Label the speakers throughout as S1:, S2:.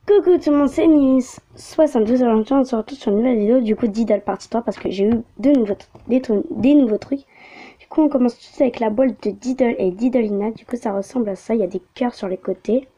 S1: Coucou tout le monde, c'est Nice 72 aujourd'hui on se retrouve sur une nouvelle vidéo du coup d'Idol partie 3 parce que j'ai eu des nouveaux trucs. Du coup on commence tout de suite avec la boîte de Diddle et Diddlina. Du coup ça ressemble à ça, il y a des cœurs sur les côtés.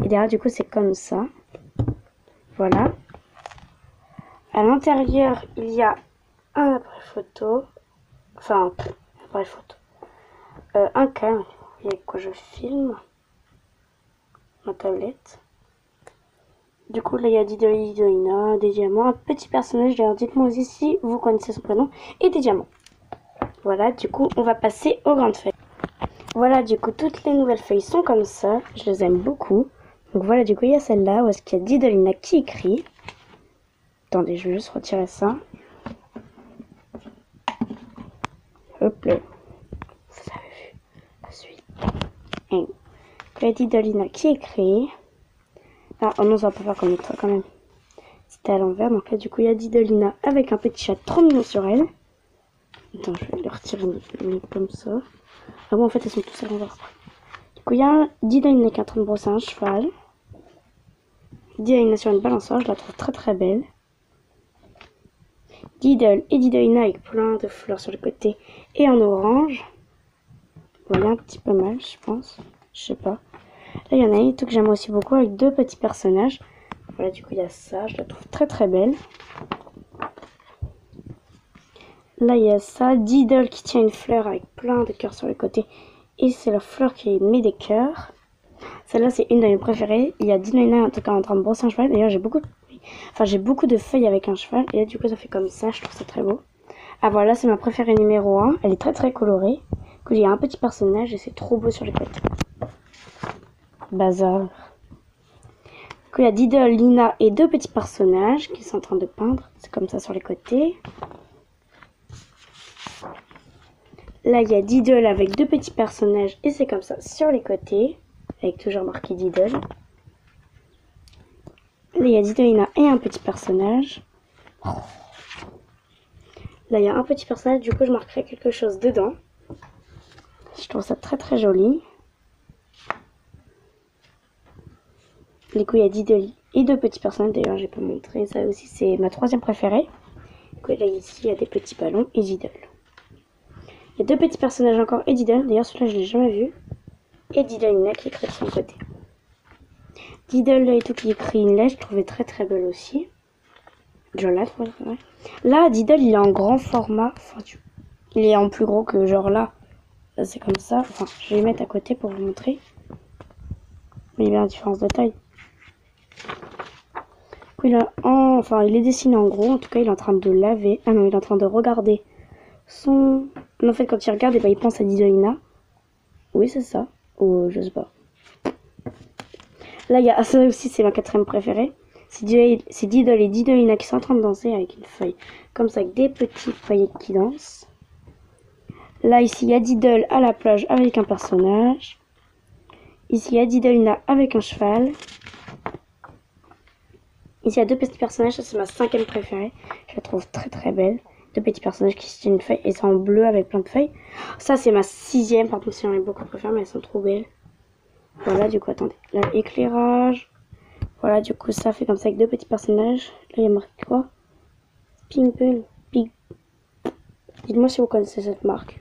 S1: Et derrière du coup c'est comme ça. Voilà. À l'intérieur il y a un appareil photo. Enfin, appareil photo. Un cœur, avec quoi je filme. Ma tablette. Du coup, là, il y a Diddle et Diddlina, des diamants, un petit personnage. D'ailleurs, dites-moi aussi si vous connaissez son prénom, et des diamants. Voilà, du coup, on va passer aux grandes feuilles. Voilà, du coup, toutes les nouvelles feuilles sont comme ça. Je les aime beaucoup. Donc voilà, du coup, il y a celle-là où est-ce qu'il y a Diddlina qui écrit. Attendez, je vais juste retirer ça. Hop là. Vous avez vu la suite. Et il y a Diddlina qui écrit. Ah, oh non, ça va pas faire comme les trois quand même. C'était à l'envers, donc là du coup il y a Diddlina avec un petit chat trop mignon sur elle. Attends, je vais le retirer comme ça. Ah bon, en fait elles sont tous à l'envers. Du coup il y a Diddlina qui est en train de brosser un cheval. Diddlina sur une balançoire, je la trouve très très belle. Diddle et Diddlina avec plein de fleurs sur le côté et en orange. Bon, il y a un petit peu mal, je pense. Je sais pas. Là il y en a une tout que j'aime aussi beaucoup avec deux petits personnages. Voilà, du coup il y a ça, je la trouve très très belle. Là, il y a ça, Diddle qui tient une fleur avec plein de cœurs sur le côté. Et c'est la fleur qui met des cœurs. Celle-là, c'est une de mes préférées. Il y a Diddlina en tout cas en train de brosser un cheval. D'ailleurs, j'ai beaucoup de feuilles avec un cheval. Et là, du coup, ça fait comme ça. Je trouve ça très beau. Ah, voilà, c'est ma préférée numéro 1. Elle est très très colorée. Du coup, il y a un petit personnage et c'est trop beau sur les côtés. Bazar. Du coup, il y a Diddle, Lina et deux petits personnages qui sont en train de peindre. C'est comme ça sur les côtés. Là, il y a Diddle avec deux petits personnages et c'est comme ça sur les côtés, avec toujours marqué Diddle. Là, il y a Diddlina et un petit personnage. Là, il y a un petit personnage, du coup, je marquerai quelque chose dedans. Je trouve ça très très joli. Du coup, il y a Diddle et deux petits personnages. D'ailleurs, j'ai pas montré ça aussi, c'est ma troisième préférée. Du coup, là, ici, il y a des petits ballons et Diddle. Il y a deux petits personnages encore et Diddle. D'ailleurs, celui-là, je l'ai jamais vu. Et Diddlina qui écrit de son côté. Diddle là et tout qui écrit une lettre, je trouvais très très belle aussi. Je la trouve vrai. Là, Diddle il est en grand format. Enfin, il est en plus gros que genre là. C'est comme ça. Enfin, je vais les mettre à côté pour vous montrer. Mais il y a bien la différence de taille. Il est dessiné en gros. En tout cas, il est en train de laver. Ah non, il est en train de regarder son. En fait, quand il regarde, il pense à Diddlina. Oui, c'est ça. Ou je sais pas. Là, il y a ça aussi, c'est ma quatrième préférée. C'est Diddle et Diddlina qui sont en train de danser avec une feuille. Comme ça, avec des petites paillettes qui dansent. Là, ici, il y a Diddle à la plage avec un personnage. Ici, il y a Diddlina avec un cheval. Ici, il y a deux petits personnages. Ça, c'est ma cinquième préférée. Je la trouve très très belle. Deux petits personnages qui se tiennent une feuille. Et c'est en bleu avec plein de feuilles. Ça, c'est ma sixième. Par contre, si j'en ai beaucoup préférées, mais elles sont trop belles. Voilà, du coup, attendez. Là, éclairage. Voilà, du coup, ça fait comme ça avec deux petits personnages. Là, il y a marqué quoi? Pink. Dites-moi si vous connaissez cette marque.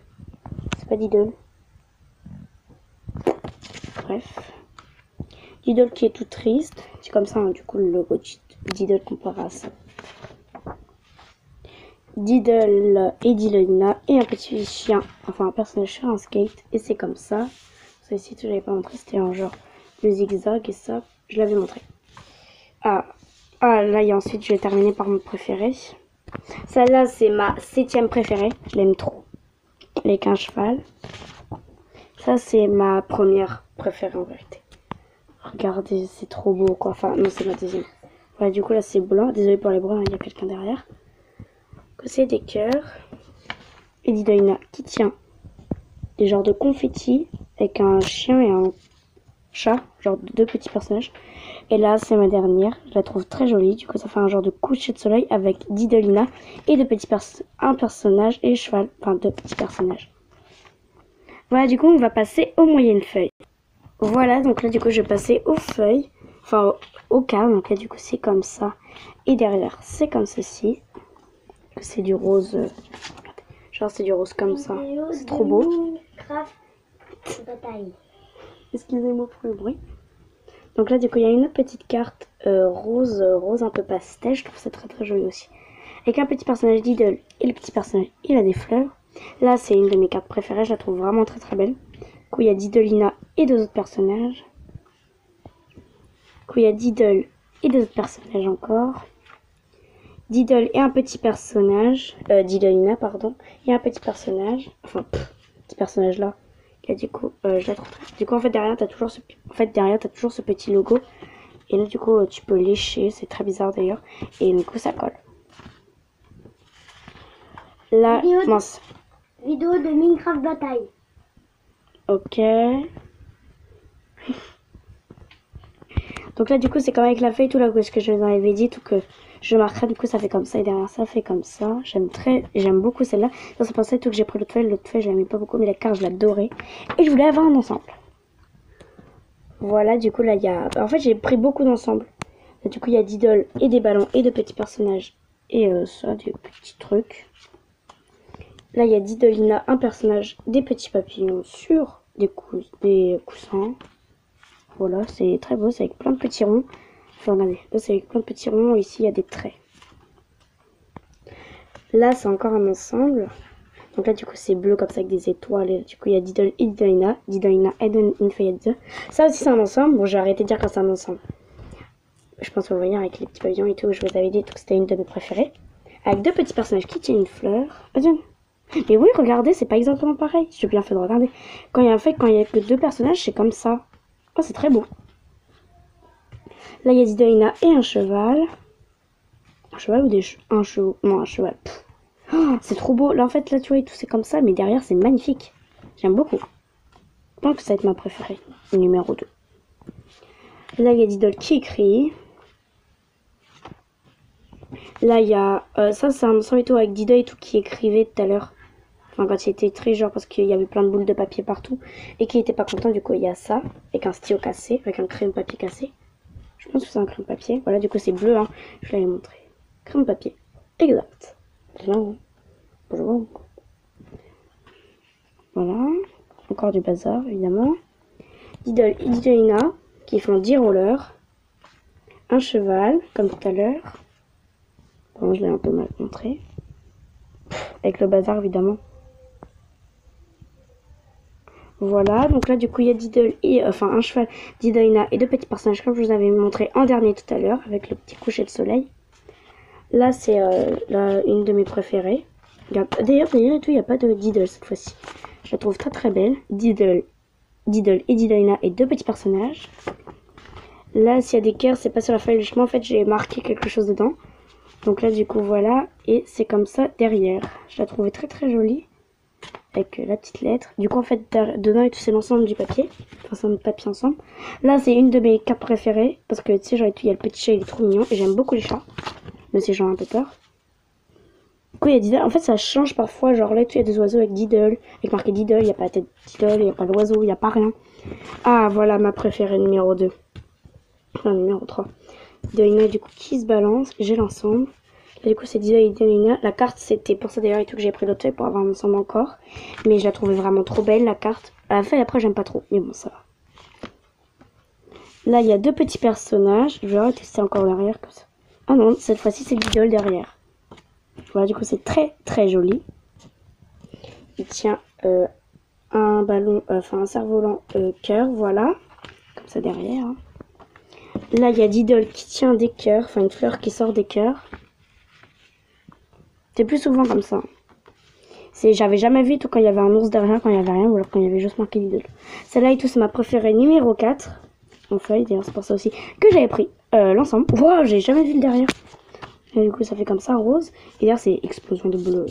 S1: C'est pas Diddle. Bref. Diddle qui est tout triste. C'est comme ça, hein, du coup, le logo Diddle comparé à ça. Diddle et Diddlina et un petit chien. Enfin, un personnage sur un skate. Et c'est comme ça. Ça ici, je l'avais pas montré. C'était un genre de zigzag. Et ça, je l'avais montré. Ah, là, et ensuite, je vais terminer par mon préféré. Celle-là, c'est ma septième préférée. Je l'aime trop. Avec un cheval. Ça, c'est ma première préférée en vérité. Regardez, c'est trop beau, quoi. Enfin, non, c'est ma deuxième. Voilà, du coup, là, c'est blanc. Désolé pour les bruns, il y a quelqu'un derrière. C'est des cœurs. Et Diddlina qui tient des genres de confettis avec un chien et un chat. Genre deux petits personnages. Et là, c'est ma dernière. Je la trouve très jolie. Du coup, ça fait un genre de coucher de soleil avec Diddlina et un personnage et cheval. Enfin, deux petits personnages. Voilà, du coup, on va passer aux moyennes feuilles. Voilà, donc là, du coup, je vais passer aux feuilles. Enfin, au cas. Donc là, du coup, c'est comme ça. Et derrière, c'est comme ceci. C'est du rose. Regardez. Genre, c'est du rose comme ça. C'est trop beau. Excusez-moi pour le bruit. Donc là, du coup, il y a une autre petite carte rose un peu pastel. Je trouve ça très très joli aussi. Avec un petit personnage d'idole. Et le petit personnage, il a des fleurs. Là, c'est une de mes cartes préférées. Je la trouve vraiment très très belle. Du coup, il y a Didolina et deux autres personnages. Du coup, il y a Didol et deux autres personnages encore. Didol et un petit personnage. Didolina, pardon. Et un petit personnage. Enfin, petit personnage là. Et du coup, je la trouve très... Du coup, en fait, derrière, t'as toujours ce petit logo. Et là, du coup, tu peux lécher. C'est très bizarre d'ailleurs. Et du coup, ça colle. Là, mince.
S2: Vidéo de Minecraft bataille.
S1: Ok. Donc là, du coup, c'est comme avec la feuille, tout là, ce que je vous avais dit, tout que je marquerai, du coup, ça fait comme ça, et derrière ça fait comme ça. J'aime beaucoup celle-là. Ça pensait tout que j'ai pris l'autre feuille, je l'aimais pas beaucoup, mais la carte, je l'adorais. Et je voulais avoir un ensemble. Voilà, du coup, là, il y a... En fait, j'ai pris beaucoup d'ensemble. Du coup, il y a d'idoles et des ballons et de petits personnages. Et ça, des petits trucs. Là, il y a Didolina, un personnage, des petits papillons sur des coussins. Voilà, c'est très beau, c'est avec plein de petits ronds. Enfin, regardez, là, c'est avec plein de petits ronds. Ici, il y a des traits. Là, c'est encore un ensemble. Donc là, du coup, c'est bleu comme ça avec des étoiles. Et du coup, il y a Didol et Didolina. Didolina et une feuillette. Ça aussi, c'est un ensemble. Bon, j'ai arrêté de dire quand c'est un ensemble. Je pense que vous voyez avec les petits papillons et tout. Je vous avais dit que c'était une de mes préférées. Avec deux petits personnages qui tiennent une fleur. Mais oui, regardez, c'est pas exactement pareil. J'ai bien fait de regarder. Quand il y a que deux personnages, c'est comme ça. Oh, c'est très beau. Là, il y a Didolina et un cheval. Un cheval ou un cheval? Non, un cheval. Oh, c'est trop beau. Là, en fait, là, tu vois, et tout, c'est comme ça. Mais derrière, c'est magnifique. J'aime beaucoup. Je pense que ça va être ma préférée. Numéro 2. Là, il y a Didol qui écrit. Là, il y a... ça, c'est un ensemble et tout avec Didol et tout qui écrivait tout à l'heure. Enfin, quand il était très genre parce qu'il y avait plein de boules de papier partout. Et qui était pas content, du coup, il y a ça. Avec un stylo cassé. Avec un crayon de papier cassé. Je pense que c'est un crayon de papier. Voilà, du coup, c'est bleu, hein. Je l'avais montré. Crayon de papier. Exact. Bonjour. Voilà. Encore du bazar, évidemment. Didol et Didolina qui font 10 rollers. Un cheval, comme tout à l'heure. Bon, je l'ai un peu mal montré. Avec le bazar, évidemment. Voilà, donc là, du coup, il y a Didol et... Enfin, un cheval, Didolina et deux petits personnages, comme je vous avais montré en dernier tout à l'heure, avec le petit coucher de soleil. Là, c'est une de mes préférées. D'ailleurs, il n'y a pas de Didol cette fois-ci. Je la trouve très très belle. Didol et Didolina et deux petits personnages. Là, s'il y a des cœurs, c'est pas sur la feuille de chemin. En fait, j'ai marqué quelque chose dedans. Donc là, du coup, voilà. Et c'est comme ça derrière. Je la trouvais très très jolie. Avec la petite lettre. Du coup, en fait, dedans, et tout, c'est l'ensemble du papier. Enfin, c'est un papier ensemble. Là, c'est une de mes cartes préférées. Parce que, tu sais, genre, il y a le petit chat, il est trop mignon. Et j'aime beaucoup les chats. Mais c'est genre un peu peur. Du coup, il y a Didol. En fait, ça change parfois. Genre là, il y a des oiseaux avec Didol. Avec marqué Didol. Il n'y a pas la tête Didol. Il n'y a pas l'oiseau. Il n'y a pas rien. Ah, voilà ma préférée numéro 2. Enfin, numéro 3. Didolina, du coup, qui se balance. J'ai l'ensemble. Du coup, c'est Didol et Didolina. La carte, c'était pour ça d'ailleurs et tout que j'ai pris l'autre feuille pour avoir un ensemble encore. Mais je la trouvais vraiment trop belle, la carte. À la feuille, après, j'aime pas trop. Mais bon, ça va. Là, il y a deux petits personnages. Je vais tester encore derrière comme ça. Ah non, cette fois-ci, c'est Didol derrière. Voilà, du coup, c'est très très joli. Il tient un ballon, enfin un cerf-volant cœur, voilà. Comme ça derrière. Hein. Là, il y a Didol qui tient des cœurs, enfin une fleur qui sort des cœurs. C'est plus souvent comme ça. J'avais jamais vu tout quand il y avait un ours derrière, quand il y avait rien, ou alors quand il y avait juste marqué Didol. Celle-là et tout, c'est ma préférée numéro 4. En feuille, d'ailleurs, c'est pour ça aussi que j'avais pris l'ensemble. Wow, j'ai jamais vu le derrière. Et du coup, ça fait comme ça, rose. Et d'ailleurs, c'est explosion de bleu.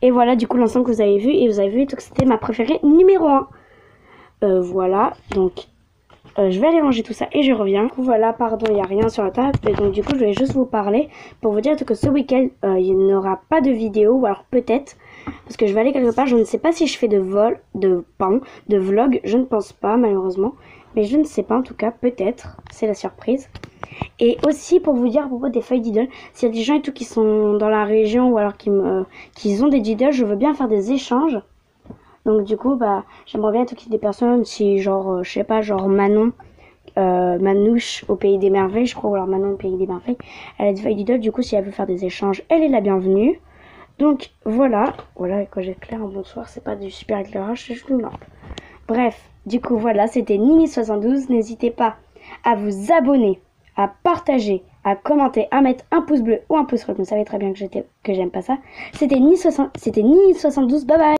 S1: Et voilà, du coup, l'ensemble que vous avez vu. Et vous avez vu que c'était ma préférée numéro 1. Voilà, donc je vais aller ranger tout ça et je reviens. Voilà, pardon, il n'y a rien sur la table. Et donc, du coup, je vais juste vous parler pour vous dire que ce week-end, il n'y aura pas de vidéo. Ou alors peut-être, parce que je vais aller quelque part. Je ne sais pas si je fais de vlog. Je ne pense pas, malheureusement. Mais je ne sais pas, en tout cas, peut-être. C'est la surprise. Et aussi pour vous dire à propos des feuilles Diddle, s'il y a des gens et tout qui sont dans la région ou alors qui ont des Diddle, je veux bien faire des échanges. Donc du coup, bah, j'aimerais bien tout qu'il y ait des personnes, si genre, je sais pas, genre Manon, Manouche au Pays des Merveilles, je crois, ou alors Manon au Pays des Merveilles, elle a des feuilles Diddle, du coup si elle veut faire des échanges, elle est la bienvenue. Donc voilà, quand j'éclaire un bonsoir, c'est pas du super éclairage, c'est juste une lampe. Bref, du coup voilà, c'était Nini72, n'hésitez pas à vous abonner, à partager, à commenter, à mettre un pouce bleu ou un pouce rouge, vous savez très bien que j'aime pas ça. C'était Nini72, bye bye.